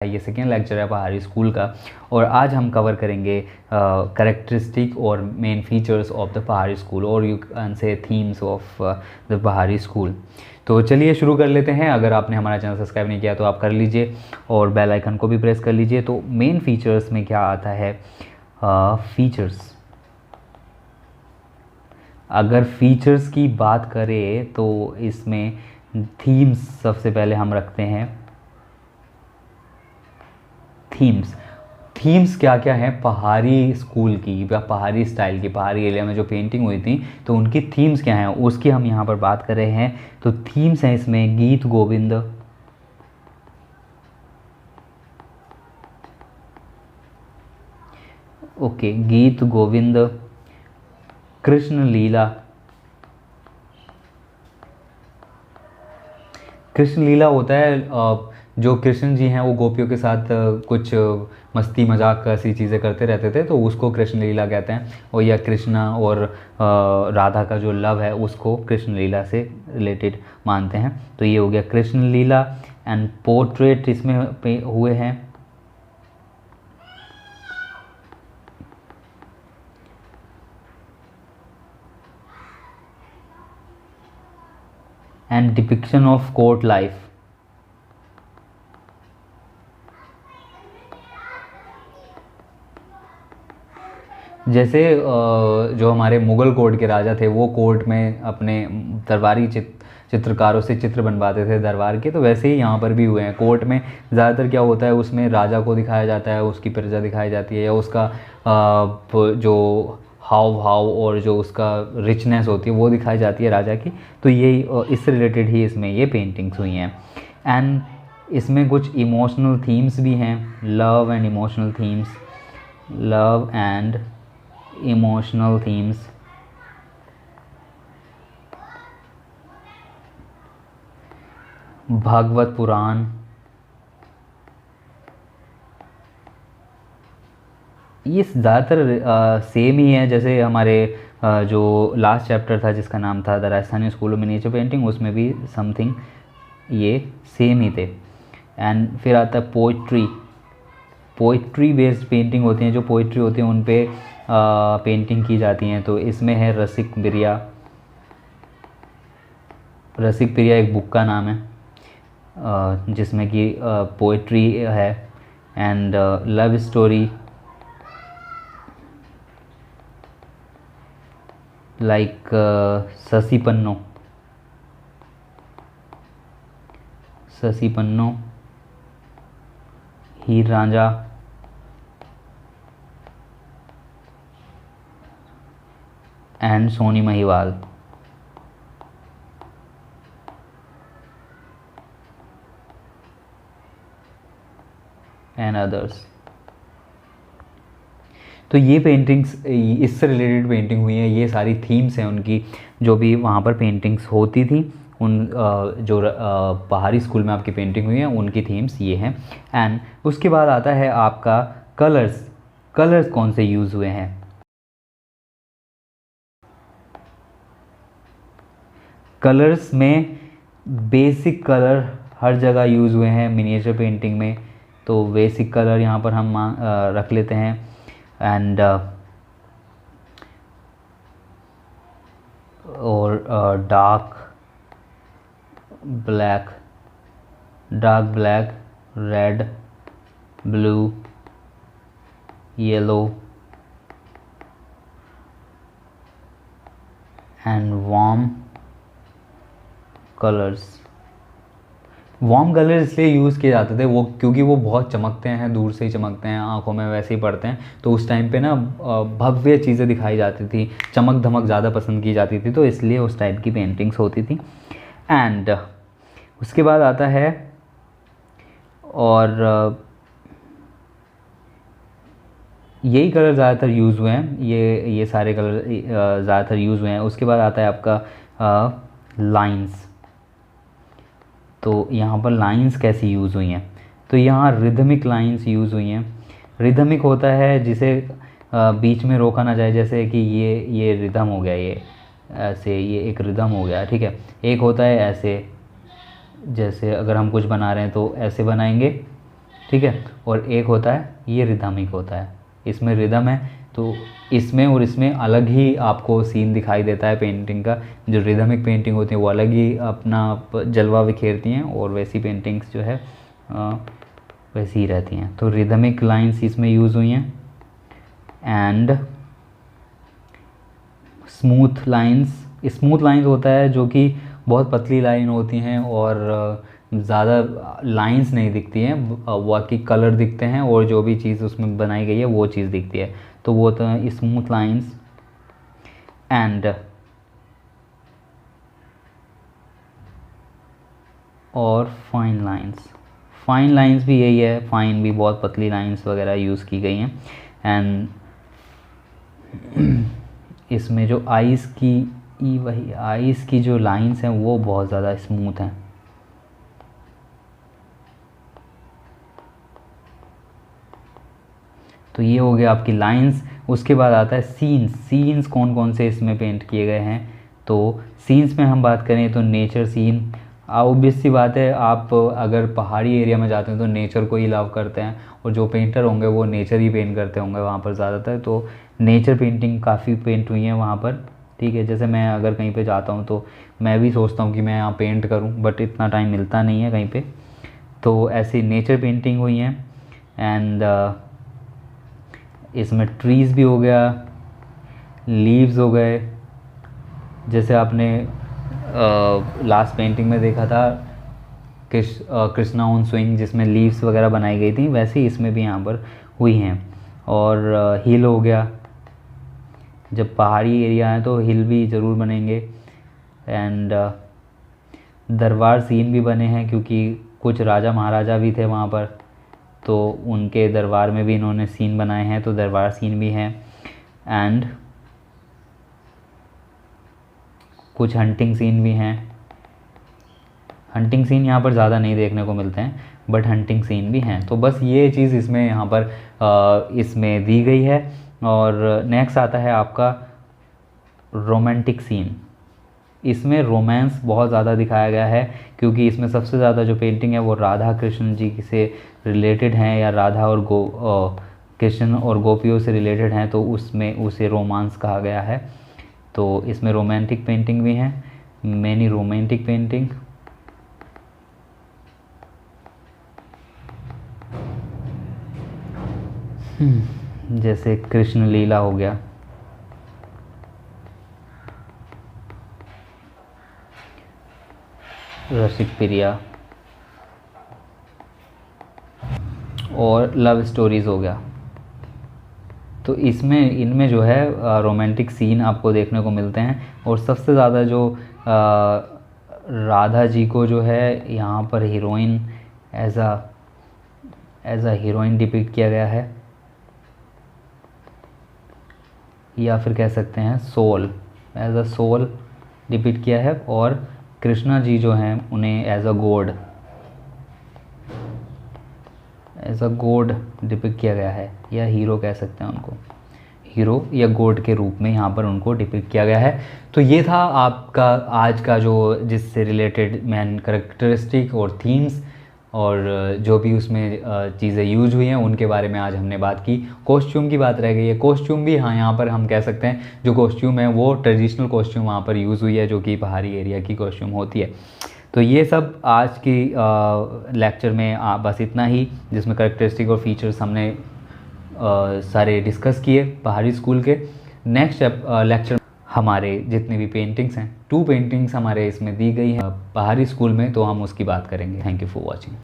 ये second lecture है पहाड़ी स्कूल का। और आज हम कवर करेंगे करेक्टरिस्टिक और मेन फीचर्स ऑफ द पहाड़ी स्कूल, और you can say themes of the पहाड़ी स्कूल। तो चलिए शुरू कर लेते हैं। अगर आपने हमारा चैनल सब्सक्राइब नहीं किया तो आप कर लीजिए और बेल आइकन को भी प्रेस कर लीजिए। तो मेन फीचर्स में क्या आता है? फीचर्स, अगर फीचर्स की बात करें तो इसमें थीम्स सबसे पहले हम रखते हैं। थीम्स क्या क्या है पहाड़ी स्कूल की या पहाड़ी स्टाइल की, पहाड़ी एरिया में जो पेंटिंग हुई थी तो उनकी थीम्स क्या हैं उसकी हम यहाँ पर बात कर रहे हैं। तो थीम्स हैं इसमें गीत गोविंद, ओके, गीत गोविंद, कृष्ण लीला। कृष्ण लीला होता है जो कृष्ण जी हैं वो गोपियों के साथ कुछ मस्ती मजाक ऐसी चीज़ें करते रहते थे, तो उसको कृष्ण लीला कहते हैं। और या कृष्णा और राधा का जो लव है उसको कृष्ण लीला से रिलेटेड मानते हैं। तो ये हो गया कृष्ण लीला। एंड पोर्ट्रेट इसमें हुए हैं। And depiction of court life, जैसे जो हमारे मुग़ल कोर्ट के राजा थे वो कोर्ट में अपने दरबारी चित्रकारों से चित्र बनवाते थे दरबार के, तो वैसे ही यहाँ पर भी हुए हैं। कोर्ट में ज़्यादातर क्या होता है, उसमें राजा को दिखाया जाता है, उसकी प्रजा दिखाई जाती है, या उसका जो हाव भाव और जो उसका रिचनेस होती है वो दिखाई जाती है राजा की। तो ये इससे रिलेटेड ही इसमें ये पेंटिंग्स हुई हैं। एंड इसमें कुछ इमोशनल थीम्स भी हैं, love and emotional themes, love and emotional themes. Bhagavata Purana, ये ज़्यादातर सेम ही है। जैसे हमारे जो लास्ट चैप्टर था जिसका नाम था the Rajasthani school of miniature painting, उसमें भी समथिंग ये सेम ही थे। एंड फिर आता है पोइट्री। पोइट्री बेस्ड पेंटिंग होती हैं, जो पोइट्री होती हैं उन पे पेंटिंग की जाती हैं। तो इसमें है रसिक बिरिया। रसिक बिरिया एक बुक का नाम है जिसमें कि पोइट्री है। And love story like Sassi Punnu, Heer Ranjha, and Sohni Mahiwal. And others. तो ये पेंटिंग्स इससे रिलेटेड पेंटिंग हुई है, ये सारी थीम्स हैं उनकी, जो भी वहाँ पर पेंटिंग्स होती थी उन जो पहाड़ी स्कूल में आपकी पेंटिंग हुई है उनकी थीम्स ये हैं। एंड उसके बाद आता है आपका कलर्स। कलर्स कौन से यूज़ हुए हैं? कलर्स में बेसिक कलर हर जगह यूज़ हुए हैं मिनिएचर पेंटिंग में, तो बेसिक कलर यहाँ पर हम रख लेते हैं। एंड और dark black, red, blue, yellow and warm colours. Warm colour इसलिए यूज़ किए जाते थे वो क्योंकि वो बहुत चमकते हैं, दूर से ही चमकते हैं, आंखों में वैसे ही पड़ते हैं। तो उस टाइम पे ना भव्य चीज़ें दिखाई जाती थी, चमक धमक ज़्यादा पसंद की जाती थी, तो इसलिए उस टाइप की पेंटिंग्स होती थी। एंड उसके बाद आता है और यही कलर ज़्यादातर यूज़ हुए हैं, ये सारे कलर ज़्यादातर यूज़ हुए हैं। उसके बाद आता है आपका लाइंस। तो यहाँ पर लाइंस कैसी यूज़ हुई हैं? तो यहाँ रिदमिक लाइंस यूज़ हुई हैं। रिदमिक होता है जिसे बीच में रोका ना जाए, जैसे कि ये रिदम हो गया, ये ऐसे, ये एक रिदम हो गया, ठीक है। एक होता है ऐसे, जैसे अगर हम कुछ बना रहे हैं तो ऐसे बनाएंगे, ठीक है। और एक होता है ये रिदमिक होता है, इसमें रिदम है, तो इसमें और इसमें अलग ही आपको सीन दिखाई देता है पेंटिंग का। जो रिदमिक पेंटिंग होती है वो अलग ही अपना जलवा बिखेरती हैं, और वैसी पेंटिंग्स जो है वैसी ही रहती हैं। तो रिदमिक लाइंस इसमें यूज़ हुई हैं। And smooth lines, smooth lines होता है जो कि बहुत पतली लाइन होती हैं और ज़्यादा लाइंस नहीं दिखती हैं, बाकी कलर दिखते हैं और जो भी चीज़ उसमें बनाई गई है वो चीज़ दिखती है, तो वो होता है स्मूथ लाइंस। एंड और फाइन लाइंस, फाइन लाइंस भी यही है, फाइन भी बहुत पतली लाइंस वगैरह यूज़ की गई हैं। एंड इसमें जो आइज़ की वही आइज़ की जो लाइंस हैं वो बहुत ज़्यादा स्मूथ हैं। तो ये हो गया आपकी लाइंस। उसके बाद आता है सीन्स। सीन्स कौन कौन से इसमें पेंट किए गए हैं, तो सीन्स में हम बात करें तो नेचर सीन, ऑब्वियस सी बात है, आप अगर पहाड़ी एरिया में जाते हैं तो नेचर को ही लव करते हैं, और जो पेंटर होंगे वो नेचर ही पेंट करते होंगे वहाँ पर ज़्यादातर। तो नेचर पेंटिंग काफ़ी पेंट हुई हैं वहाँ पर, ठीक है। जैसे मैं अगर कहीं पे जाता हूँ तो मैं भी सोचता हूँ कि मैं यहाँ पेंट करूँ, बट इतना टाइम मिलता नहीं है कहीं पे, तो ऐसी नेचर पेंटिंग हुई हैं। एंड इसमें ट्रीज़ भी हो गया, लीव्स हो गए, जैसे आपने लास्ट पेंटिंग में देखा था कृष्णा ऑन स्विंग जिसमें लीव्स वगैरह बनाई गई थी, वैसे ही इसमें भी यहाँ पर हुई हैं। और हिल हो गया, जब पहाड़ी एरिया है तो हिल भी ज़रूर बनेंगे। एंड दरबार सीन भी बने हैं क्योंकि कुछ राजा महाराजा भी थे वहाँ पर, तो उनके दरबार में भी इन्होंने सीन बनाए हैं, तो दरबार सीन भी हैं। एंड कुछ हंटिंग सीन भी हैं। हंटिंग सीन यहाँ पर ज़्यादा नहीं देखने को मिलते हैं, बट हंटिंग सीन भी हैं। तो बस ये चीज़ इसमें यहाँ पर इसमें दी गई है। और नेक्स्ट आता है आपका रोमांटिक सीन। इसमें रोमांस बहुत ज़्यादा दिखाया गया है क्योंकि इसमें सबसे ज़्यादा जो पेंटिंग है वो राधा कृष्ण जी से रिलेटेड हैं, या राधा और कृष्ण और गोपियों से रिलेटेड हैं, तो उसमें उसे रोमांस कहा गया है। तो इसमें रोमांटिक पेंटिंग भी हैं, मैनी रोमांटिक पेंटिंग। जैसे कृष्ण लीला हो गया, रसिक प्रिया, और लव स्टोरीज़ हो गया। तो इसमें इनमें जो है रोमांटिक सीन आपको देखने को मिलते हैं। और सबसे ज़्यादा जो राधा जी को जो है यहाँ पर heroine as a heroine depict किया गया है, या फिर कह सकते हैं soul, as a soul depict किया है। और कृष्णा जी जो हैं उन्हें एज अ गॉड डिपिक्ट किया गया है, या हीरो कह सकते हैं उनको, हीरो या गॉड के रूप में यहाँ पर उनको डिपिक्ट किया गया है। तो ये था आपका आज का जो जिससे रिलेटेड मेन कैरेक्टरिस्टिक और थीम्स और जो भी उसमें चीज़ें यूज हुई हैं उनके बारे में आज हमने बात की। कॉस्ट्यूम की बात रह गई है, कॉस्ट्यूम भी हाँ यहाँ पर हम कह सकते हैं जो कॉस्ट्यूम है वो ट्रेडिशनल कॉस्ट्यूम वहाँ पर यूज़ हुई है, जो कि पहाड़ी एरिया की कॉस्ट्यूम होती है। तो ये सब आज की लेक्चर में बस इतना ही, जिसमें कैरेक्टरिस्टिक और फीचर्स हमने सारे डिस्कस किए पहाड़ी स्कूल के। नेक्स्ट लेक्चर हमारे जितने भी पेंटिंग्स हैं, 2 पेंटिंग्स हमारे इसमें दी गई हैं पहाड़ी स्कूल में, तो हम उसकी बात करेंगे। Thank you for watching.